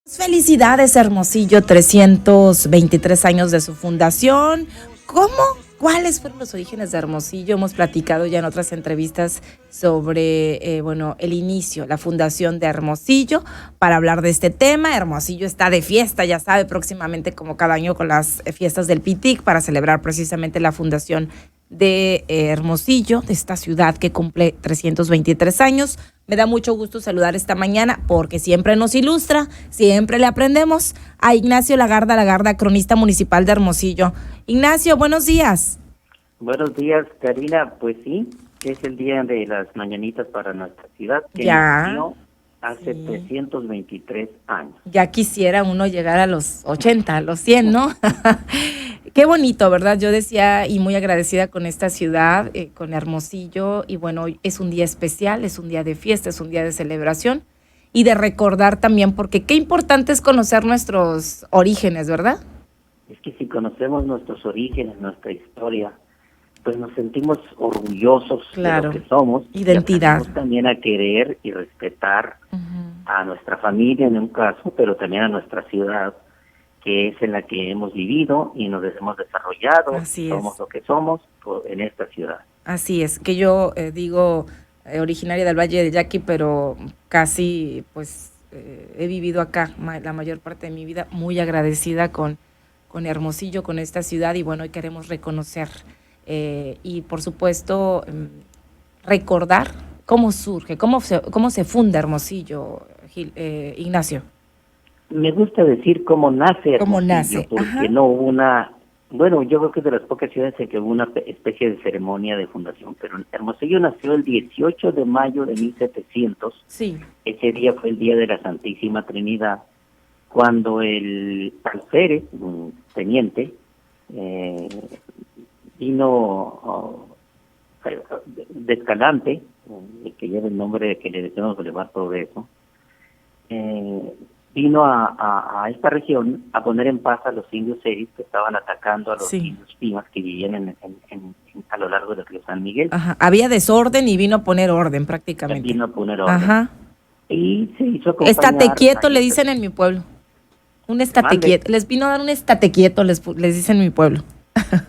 Felicidades, Hermosillo, 323 años de su fundación. ¿Cómo? ¿Cuáles fueron los orígenes de Hermosillo? Hemos platicado ya en otras entrevistas sobre, el inicio, la fundación de Hermosillo. Para hablar de este tema, Hermosillo está de fiesta, ya sabe, próximamente como cada año con las fiestas del PITIC para celebrar precisamente la fundación de Hermosillo, de esta ciudad que cumple 323 años. Me da mucho gusto saludar esta mañana porque siempre nos ilustra, siempre le aprendemos a Ignacio Lagarda, cronista municipal de Hermosillo. Ignacio, buenos días. Buenos días, Karina. Pues sí, es el día de las mañanitas para nuestra ciudad, que Ya. inició hace 323 años. Ya quisiera uno llegar a los 80, a los 100, ¿no? Qué bonito, ¿verdad? Yo decía, y muy agradecida con esta ciudad, con Hermosillo, y bueno, hoy es un día especial, es un día de fiesta, es un día de celebración, y de recordar también, porque qué importante es conocer nuestros orígenes, ¿verdad? Es que si conocemos nuestros orígenes, nuestra historia, pues nos sentimos orgullosos Claro. de lo que somos. Identidad. Y aprendemos también a querer y respetar a nuestra familia en un caso, pero también a nuestra ciudad, que es en la que hemos vivido y nos hemos desarrollado. Así somos es. lo que somos en esta ciudad. Así es, que yo digo originaria del Valle de Yaqui, pero casi pues he vivido acá la mayor parte de mi vida, muy agradecida con Hermosillo, con esta ciudad, y bueno, hoy queremos reconocer y por supuesto recordar cómo surge, cómo se funda Hermosillo, Ignacio. Me gusta decir cómo nace Hermosillo, ¿Cómo nace? porque Ajá. no hubo una... Bueno, yo creo que es de las pocas ciudades en que hubo una especie de ceremonia de fundación, pero Hermosillo nació el 18 de mayo de 1700. Sí. Ese día fue el día de la Santísima Trinidad, cuando el alférez, un teniente, vino de Escalante, que lleva el nombre que le decimos Boulevard Progreso, vino a esta región a poner en paz a los indios seris que estaban atacando a los indios pimas que vivían a lo largo del río San Miguel. Ajá. Había desorden y vino a poner orden prácticamente. Vino a poner orden. Ajá. Y se hizo acompañar... Estate quieto, le dicen en mi pueblo. Un estate quieto. Les vino a dar un estate quieto, les dicen en mi pueblo.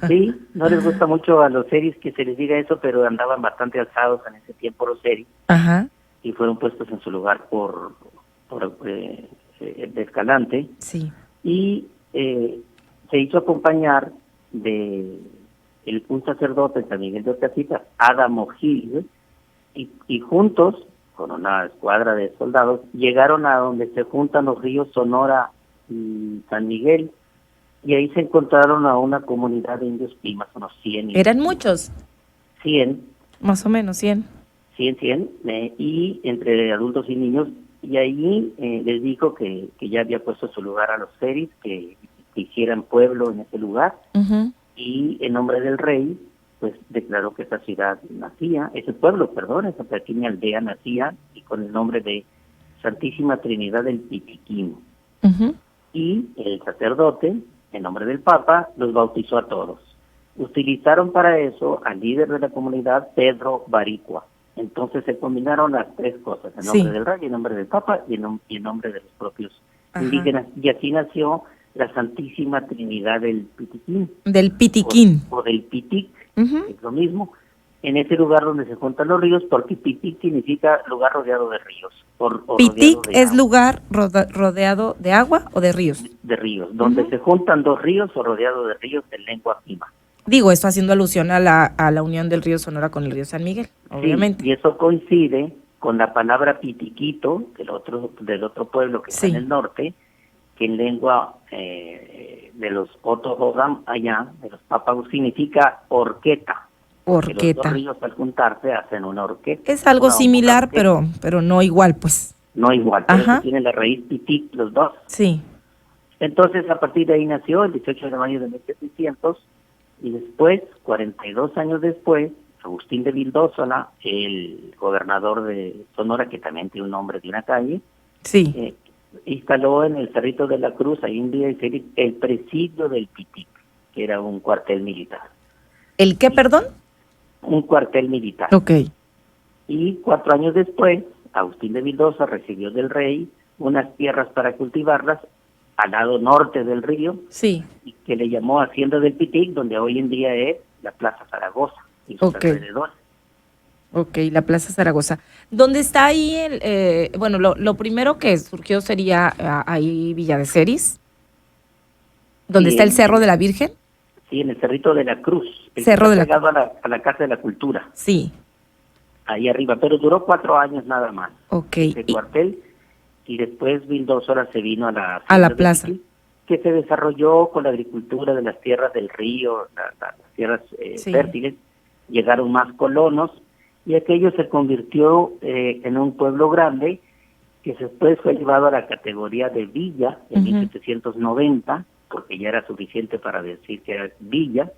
Sí, no les gusta mucho a los seris que se les diga eso, pero andaban bastante alzados en ese tiempo los seris. Ajá. Y fueron puestos en su lugar por de Escalante. Sí. Y se hizo acompañar de un sacerdote en San Miguel de Oteacitas, Adamo Gil, y juntos, con una escuadra de soldados, llegaron a donde se juntan los ríos Sonora y San Miguel, y ahí se encontraron a una comunidad de indios pimas, unos 100. ¿Eran muchos? 100. Más o menos, 100. 100, y entre adultos y niños, y ahí les dijo que ya había puesto su lugar a los seris, que hicieran pueblo en ese lugar, y en nombre del rey, pues declaró que esa ciudad nacía, ese pueblo, perdón, esa pequeña aldea nacía, y con el nombre de Santísima Trinidad del Pitiquín. Y el sacerdote, en nombre del Papa, los bautizó a todos. Utilizaron para eso al líder de la comunidad, Pedro Baricua. Entonces se combinaron las tres cosas, en nombre del rey, en nombre del Papa y en nombre de los propios indígenas. Y así nació la Santísima Trinidad del Pitiquín. Del Pitiquín. O del Pitic, es lo mismo. En ese lugar donde se juntan los ríos, porque Pitic significa lugar rodeado de ríos. Pitic es lugar rodeado de agua o de ríos. De ríos, donde se juntan dos ríos o rodeado de ríos en lengua pima. Digo, esto haciendo alusión a la unión del río Sonora con el río San Miguel, obviamente. Sí, y eso coincide con la palabra pitiquito, del otro pueblo que está en el norte, que en lengua de los Otohogam allá, de los Papagos, significa horqueta. Horqueta. Los dos ríos al juntarse hacen una horqueta. Es algo similar, pero no igual, pues. No igual, pero tiene la raíz pitic los dos. Sí. Entonces, a partir de ahí nació el 18 de mayo de 1700, y después, 42 años después, Agustín de Vildósola, el gobernador de Sonora, que también tiene un nombre de una calle, instaló en el Cerrito de la Cruz, ahí en Villa el presidio del Pitic, que era un cuartel militar. ¿El qué, perdón? Un cuartel militar. Ok. Y 4 años después, Agustín de Vildosa recibió del rey unas tierras para cultivarlas al lado norte del río, Sí. y que le llamó Hacienda del Pitic, donde hoy en día es la Plaza Zaragoza y sus alrededores. Ok, la Plaza Zaragoza. ¿Dónde está ahí bueno, lo primero que surgió sería ahí Villa de Ceris, donde Sí, está el Cerro de la Virgen? sí, en el Cerrito de la Cruz, el que Cerro está de la pegado a la Casa de la Cultura, Sí, ahí arriba, pero duró 4 años nada más, ok. ese cuartel, y después Vildósola se vino a la A la Hacienda del plaza. Pitic, que se desarrolló con la agricultura de las tierras del río, las tierras Sí. fértiles. Llegaron más colonos, y aquello se convirtió en un pueblo grande, que después fue llevado a la categoría de villa en 1790, porque ya era suficiente para decir que era villa,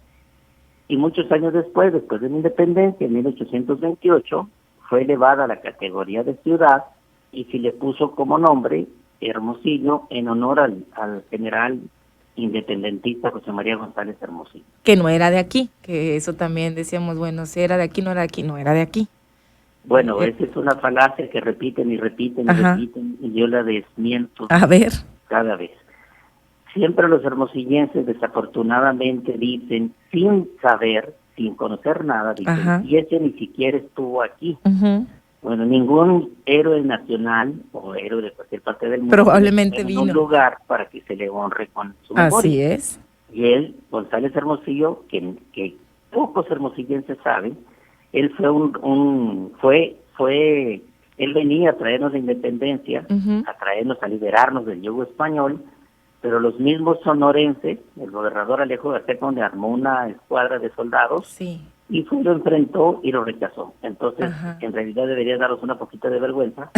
y muchos años después de la independencia, en 1828, fue elevada a la categoría de ciudad, y se le puso como nombre Hermosillo en honor al general independentista José María González Hermosillo. Que no era de aquí, que eso también decíamos, bueno, si era de aquí, no era de aquí, no era de aquí. Bueno, esa es una falacia que repiten y repiten y Ajá. repiten, y yo la desmiento A ver. cada vez. Siempre los hermosillenses desafortunadamente dicen, sin saber, sin conocer nada, dicen, Ajá. y ese ni siquiera estuvo aquí. Ujú. Bueno, ningún héroe nacional o héroe de cualquier parte del mundo Probablemente tiene vino. un lugar para que se le honre con su memoria. Así es. Y él, González Hermosillo, que pocos hermosillenses saben, él él venía a traernos la independencia, a traernos, a liberarnos del yugo español, pero los mismos sonorenses, el gobernador Alejo García Conde armó una escuadra de soldados, Sí. y lo enfrentó y lo rechazó. Entonces, Ajá. en realidad debería darnos una poquita de vergüenza,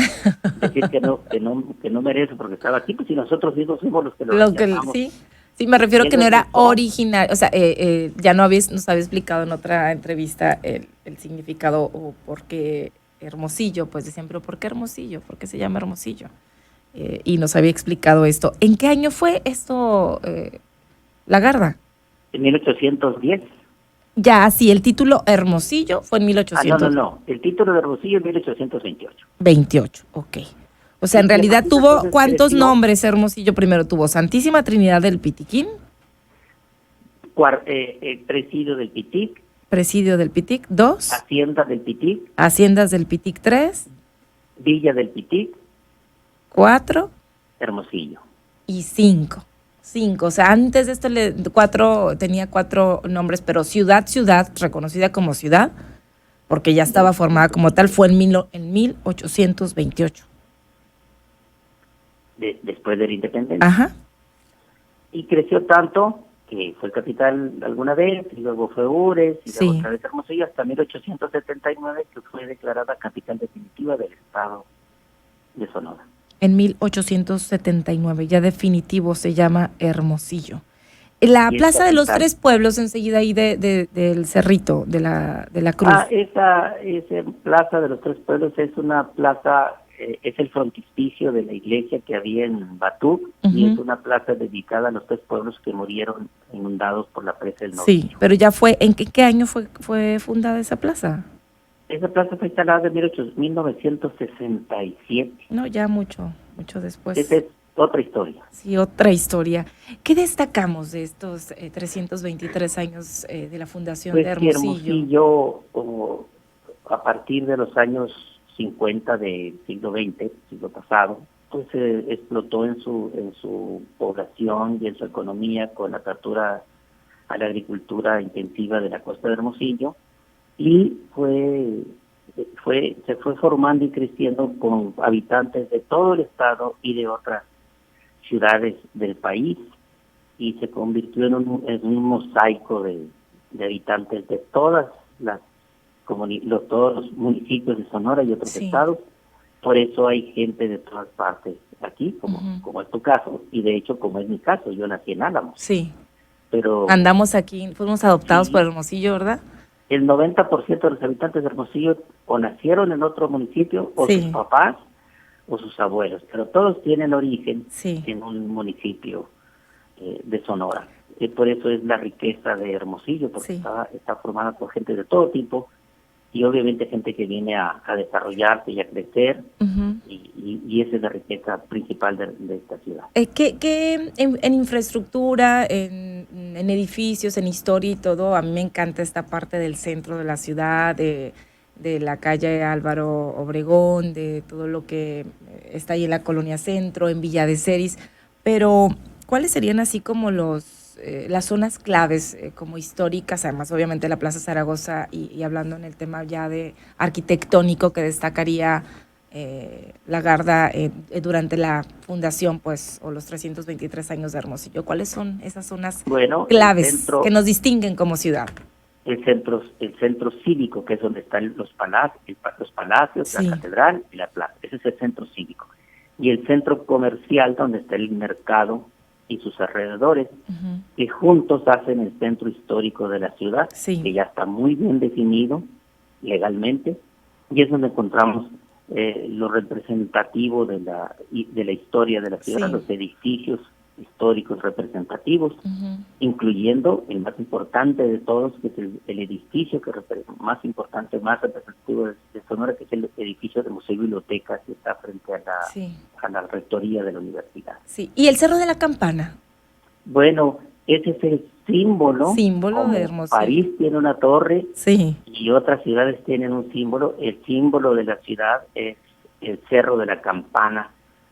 decir que no merece porque estaba aquí, pues si nosotros mismos fuimos los que lo rechazamos. Sí. Sí, me refiero Y él que no era rechazó. original, o sea, ya nos había explicado en otra entrevista el significado o por qué Hermosillo, pues decían, pero ¿por qué Hermosillo? ¿Por qué se llama Hermosillo? Y nos había explicado esto. ¿En qué año fue esto, Lagarda? En 1810. Ya, sí, el título Hermosillo fue en 1828. No. El título de Hermosillo en 1828. 28, ok. O sea, en Y realidad tuvo, entonces ¿cuántos creció. nombres Hermosillo primero tuvo? Santísima Trinidad del Pitiquín, Presidio del Pitic, Presidio del Pitic, 2, Hacienda del Pitic, Haciendas del Pitic, 3, Villa del Pitic, 4 Hermosillo. y 5. 5, o sea, antes de esto tenía 4 nombres, pero ciudad, reconocida como ciudad, porque ya estaba formada como tal, fue en 1828. Después de la independencia. Ajá. Y creció tanto que fue capital alguna vez, y luego fue Ures, y luego Sí. otra vez Hermosillo, hasta 1879, que fue declarada capital definitiva del estado de Sonora. En 1879, ya definitivo, se llama Hermosillo. La Y es Plaza de los capital. Tres Pueblos, enseguida ahí del Cerrito, de la Cruz. Esa Plaza de los Tres Pueblos es una plaza, es el frontispicio de la iglesia que había en Batú, y es una plaza dedicada a los 3 pueblos que murieron inundados por la presa del Novillo. Sí, pero ya fue, ¿en qué año fue fundada esa plaza? Esa plaza fue instalada en 1967. No, ya mucho después. Esa es otra historia. Sí, otra historia. ¿Qué destacamos de estos 323 años de la fundación Pues de que Hermosillo? a partir de los años 50 del siglo XX, siglo pasado, pues explotó en su población y en su economía con la apertura a la agricultura intensiva de la costa de Hermosillo, y se fue formando y creciendo con habitantes de todo el estado y de otras ciudades del país, y se convirtió en un mosaico de habitantes de todas todos los municipios de Sonora y otros estados. Por eso hay gente de todas partes aquí, como es tu caso, y de hecho como es mi caso, yo nací en Álamos. Sí. Pero andamos aquí, fuimos adoptados por Hermosillo, ¿verdad? El 90% de los habitantes de Hermosillo o nacieron en otro municipio, o sus papás, o sus abuelos, pero todos tienen origen en un municipio de Sonora. Por eso es la riqueza de Hermosillo, porque está formada por gente de todo tipo, y obviamente gente que viene a desarrollarse y a crecer, y esa es la riqueza principal de esta ciudad. ¿Qué en infraestructura, en edificios, en historia y todo? A mí me encanta esta parte del centro de la ciudad, de la calle Álvaro Obregón, de todo lo que está ahí en la Colonia Centro, en Villa de Ceris, pero ¿cuáles serían así como las zonas claves como históricas? Además, obviamente, la Plaza Zaragoza, y hablando en el tema ya de arquitectónico que destacaría La Garda durante la fundación, pues, o los 323 años de Hermosillo. ¿Cuáles son esas zonas claves que nos distinguen como ciudad? El centro cívico, que es donde están los palacios, sí, la catedral y la plaza. Ese es el centro cívico. Y el centro comercial, donde está el mercado y sus alrededores, que juntos hacen el centro histórico de la ciudad, sí, que ya está muy bien definido legalmente, y es donde encontramos lo representativo de la historia de la ciudad, sí, los edificios históricos representativos, incluyendo el más importante de todos, que es el edificio más importante, más representativo de Sonora, que es el edificio de Museo y Biblioteca, que está frente a la rectoría de la universidad. Sí. ¿Y el Cerro de la Campana? Bueno, ese es el símbolo de Hermosillo. París tiene una torre, sí, y otras ciudades tienen un símbolo. El símbolo de la ciudad es el Cerro de la Campana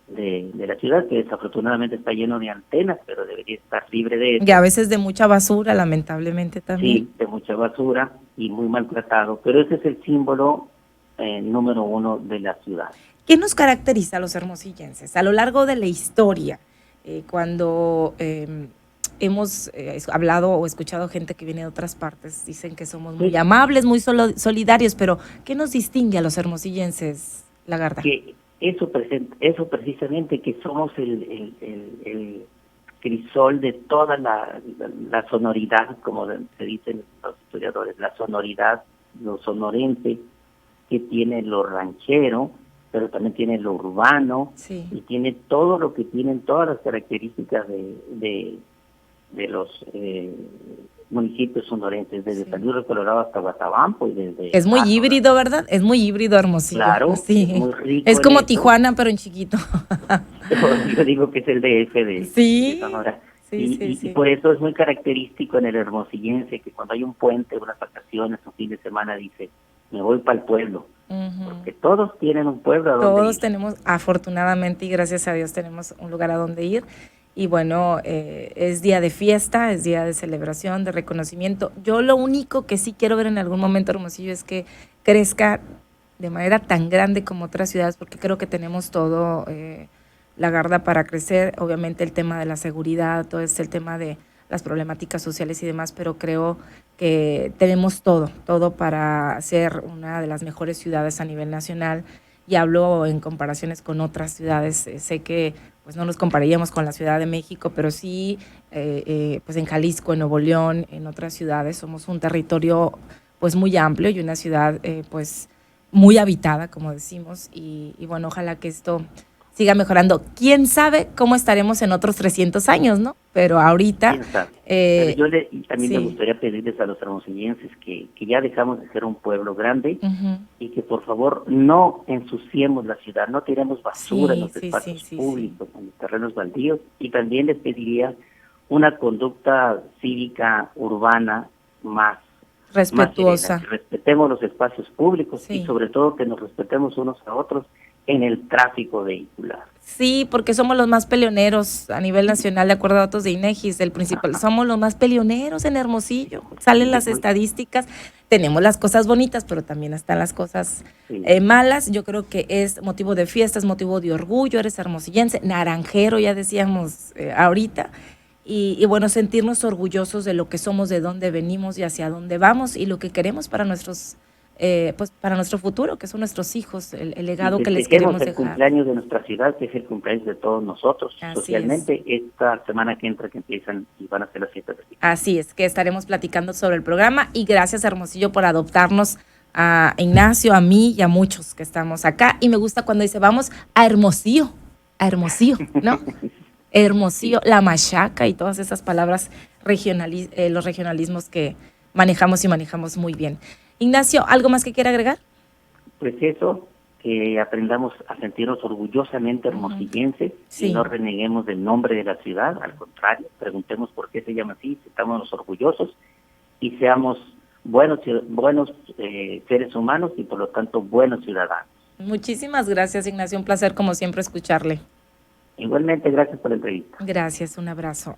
de la ciudad, que desafortunadamente está lleno de antenas, pero debería estar libre de eso. Y a veces de mucha basura, lamentablemente también. Sí, de mucha basura y muy maltratado, pero ese es el símbolo número uno de la ciudad. ¿Qué nos caracteriza a los hermosillenses a lo largo de la historia? Cuando hemos hablado o escuchado gente que viene de otras partes, dicen que somos muy amables, muy solidarios, pero ¿qué nos distingue a los hermosillenses, La Garda? Que eso precisamente, que somos el crisol de toda la sonoridad, como se dicen los historiadores, la sonoridad, lo sonorense, que tiene lo ranchero, pero también tiene lo urbano, sí, y tiene todo lo que tienen, todas las características de los municipios sonorenses, desde, sí, San Luis de Colorado hasta Guatabampo. Y desde es muy híbrido, ¿verdad? Es muy híbrido Hermosillo. Claro, sí, es muy rico. Es como Tijuana, pero en chiquito. Yo digo que es el DF de Sonora. Sí, y por eso es muy característico en el hermosillense que cuando hay un puente, unas vacaciones, un fin de semana, dice, me voy para el pueblo. Porque todos tienen un pueblo a donde ir. Todos tenemos, afortunadamente y gracias a Dios, tenemos un lugar a donde ir. Y bueno, es día de fiesta, es día de celebración, de reconocimiento. Yo lo único que sí quiero ver en algún momento, Hermosillo, es que crezca de manera tan grande como otras ciudades, porque creo que tenemos todo, La Garda, para crecer. Obviamente el tema de la seguridad, todo es el tema de las problemáticas sociales y demás, pero creo que tenemos todo para ser una de las mejores ciudades a nivel nacional. Y hablo en comparaciones con otras ciudades. Sé que pues no nos compararíamos con la Ciudad de México, pero sí pues en Jalisco, en Nuevo León, en otras ciudades somos un territorio pues muy amplio y una ciudad pues muy habitada, como decimos, y bueno, ojalá que esto siga mejorando. ¿Quién sabe cómo estaremos en otros 300 años, no? Pero ahorita... Yo también me gustaría pedirles a los hermosillenses que ya dejamos de ser un pueblo grande, y que por favor no ensuciemos la ciudad, no tiremos basura en los espacios públicos, en los terrenos baldíos, y también les pediría una conducta cívica urbana más respetuosa. Que respetemos los espacios públicos y sobre todo que nos respetemos unos a otros en el tráfico vehicular. Sí, porque somos los más peleoneros a nivel nacional, de acuerdo a datos de INEGI, el principal. Somos los más peleoneros en Hermosillo. Salen las estadísticas. Tenemos las cosas bonitas, pero también están las cosas malas. Yo creo que es motivo de fiesta, es motivo de orgullo. Eres hermosillense, naranjero, ya decíamos ahorita. Y bueno, sentirnos orgullosos de lo que somos, de dónde venimos y hacia dónde vamos y lo que queremos para nuestros pues para nuestro futuro, que son nuestros hijos, el legado que les queremos dejar. El cumpleaños de nuestra ciudad, que es el cumpleaños de todos nosotros. Así socialmente, esta semana que entra, que empiezan y van a ser las fiestas. Así es, que estaremos platicando sobre el programa, y gracias, Hermosillo, por adoptarnos a Ignacio, a mí y a muchos que estamos acá. Y me gusta cuando dice, vamos a Hermosillo, ¿no? Hermosillo, la machaca y todas esas palabras los regionalismos que manejamos muy bien. Ignacio, ¿algo más que quiera agregar? Pues eso, que aprendamos a sentirnos orgullosamente hermosillenses, Sí. y no reneguemos del nombre de la ciudad, al contrario, preguntemos por qué se llama así, estamos orgullosos y seamos buenos seres humanos y por lo tanto buenos ciudadanos. Muchísimas gracias, Ignacio. Un placer, como siempre, escucharle. Igualmente, gracias por la entrevista. Gracias, un abrazo.